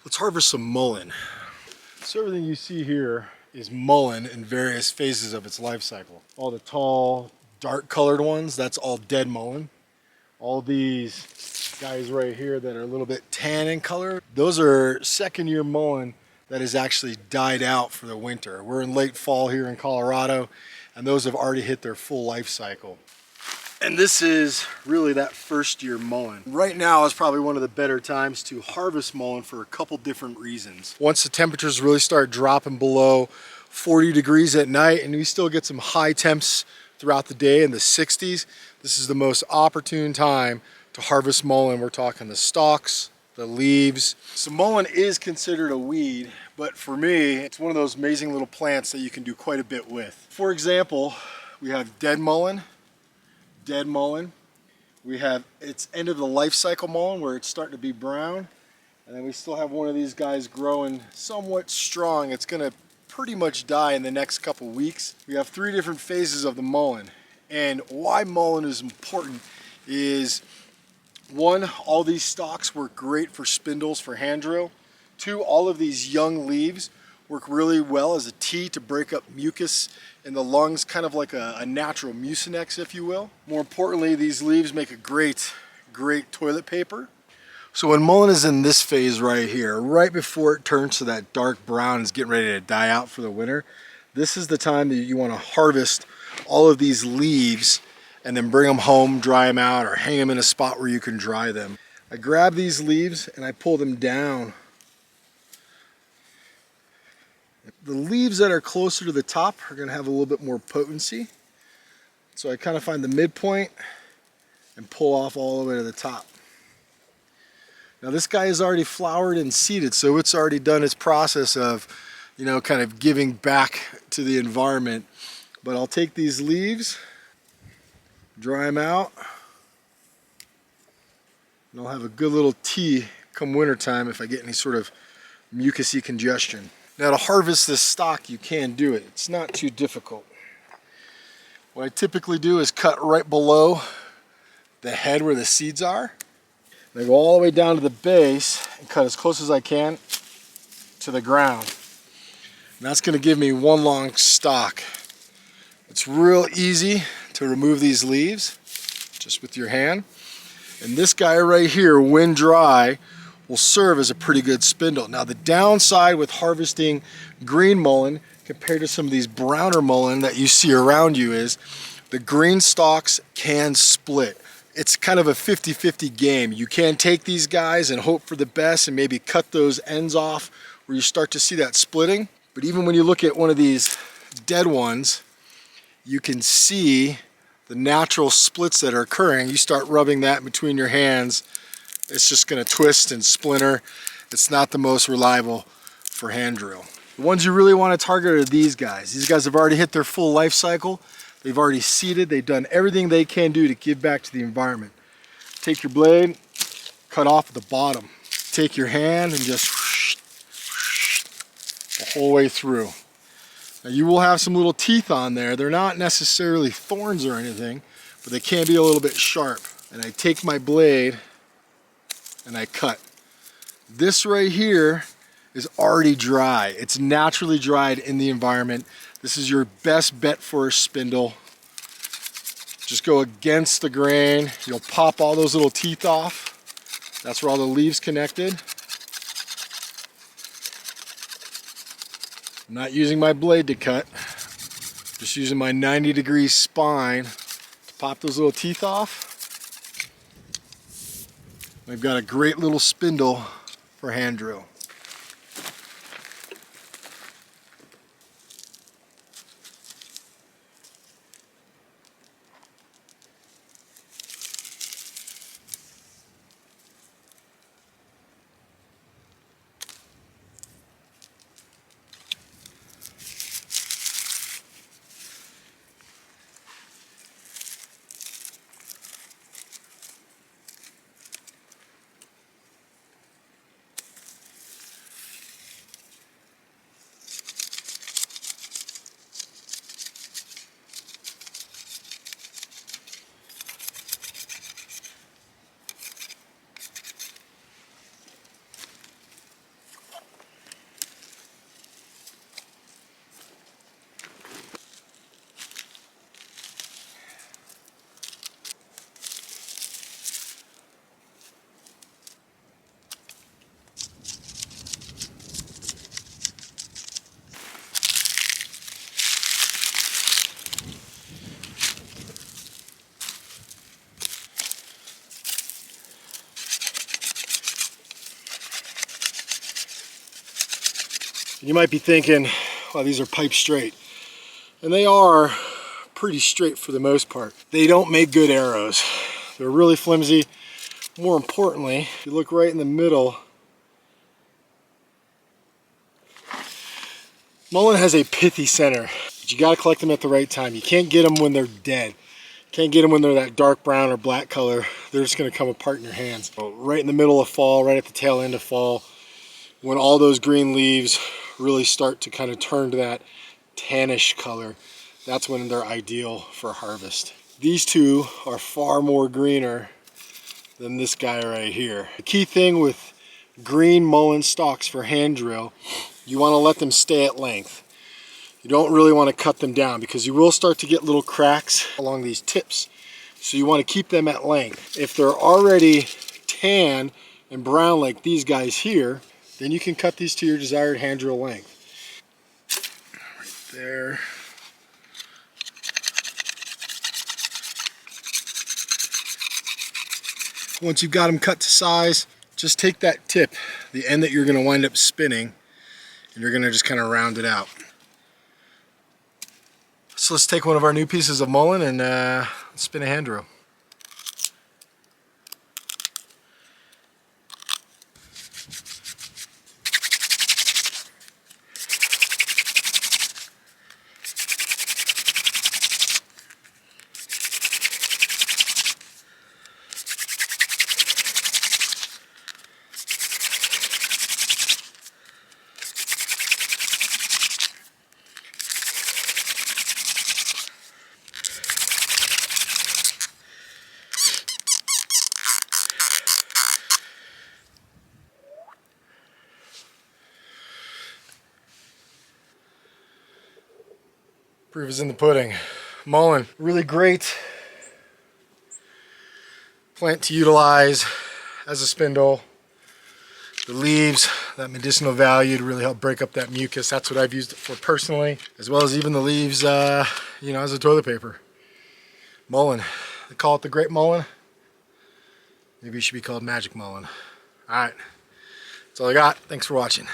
Let's harvest some mullein. So everything you see here is mullein in various phases of its life cycle. All the tall, dark colored ones, that's all dead mullein. All these guys right here that are a little bit tan in color, those are second year mullein that has actually died out for the winter. We're in late fall here in Colorado, and those have already hit their full life cycle. And this is really that first year mullein. Right now is probably one of the better times to harvest mullein for a couple different reasons. Once the temperatures really start dropping below 40 degrees at night, and we still get some high temps throughout the day in the 60s, this is the most opportune time to harvest mullein. We're talking the stalks, the leaves. So mullein is considered a weed, but for me, it's one of those amazing little plants that you can do quite a bit with. For example, we have dead mullein, we have its end of the life cycle mullein where it's starting to be brown, and then we still have one of these guys growing somewhat strong. It's going to pretty much die in the next couple weeks. We have three different phases of the mullein, and why mullein is important is, one, all these stalks work great for spindles for hand drill. Two, all of these young leaves work really well as a tea to break up mucus in the lungs, kind of like a natural mucinex, if you will. More importantly, these leaves make a great toilet paper. So when mullein is in this phase right here, right before it turns to that dark brown and is getting ready to die out for the winter, this is the time that you want to harvest all of these leaves and then bring them home, dry them out, or hang them in a spot where you can dry them. I grab these leaves and I pull them down. The leaves that are closer to the top are going to have a little bit more potency. So I kind of find the midpoint and pull off all the way to the top. Now this guy is already flowered and seeded, so it's already done its process of, kind of giving back to the environment. But I'll take these leaves, dry them out, and I'll have a good little tea come wintertime if I get any sort of mucusy congestion. Now to harvest this stalk, you can do it. It's not too difficult. What I typically do is cut right below the head where the seeds are. And I go all the way down to the base and cut as close as I can to the ground. And that's going to give me one long stalk. It's real easy to remove these leaves just with your hand. And this guy right here, when dry, will serve as a pretty good spindle. Now the downside with harvesting green mullein compared to some of these browner mullein that you see around you is the green stalks can split. It's kind of a 50-50 game. You can take these guys and hope for the best and maybe cut those ends off where you start to see that splitting. But even when you look at one of these dead ones, you can see the natural splits that are occurring. You start rubbing that between your hands, it's just going to twist and splinter. It's not the most reliable for hand drill. The ones you really want to target are these guys. These guys have already hit their full life cycle. They've already seeded. They've done everything they can do to give back to the environment. Take your blade, cut off the bottom. Take your hand and just the whole way through. Now you will have some little teeth on there. They're not necessarily thorns or anything, but they can be a little bit sharp. And I take my blade and I cut. This right here is already dry. It's naturally dried in the environment. This is your best bet for a spindle. Just go against the grain. You'll pop all those little teeth off. That's where all the leaves connected. I'm not using my blade to cut. Just using my 90-degree spine to pop those little teeth off. We've got a great little spindle for hand drill. You might be thinking, well, these are pipe straight. And they are pretty straight for the most part. They don't make good arrows. They're really flimsy. More importantly, if you look right in the middle, mullein has a pithy center, but you gotta collect them at the right time. You can't get them when they're dead. You can't get them when they're that dark brown or black color. They're just gonna come apart in your hands. So right in the middle of fall, right at the tail end of fall, when all those green leaves really start to kind of turn to that tannish color, that's when they're ideal for harvest. These two are far more greener than this guy right here. The key thing with green mullein stalks for hand drill, you want to let them stay at length. You don't really want to cut them down because you will start to get little cracks along these tips. So you want to keep them at length. If they're already tan and brown like these guys here, then you can cut these to your desired hand drill length. Right there. Once you've got them cut to size, just take that tip, the end that you're going to wind up spinning, and you're going to just kind of round it out. So let's take one of our new pieces of mullein and spin a hand drill. Proof is in the pudding. Mullein, really great plant to utilize as a spindle. The leaves, that medicinal value to really help break up that mucus. That's what I've used it for personally, as well as even the leaves, you know, as a toilet paper. Mullein, they call it the Great Mullein. Maybe it should be called Magic Mullein. All right, that's all I got. Thanks for watching.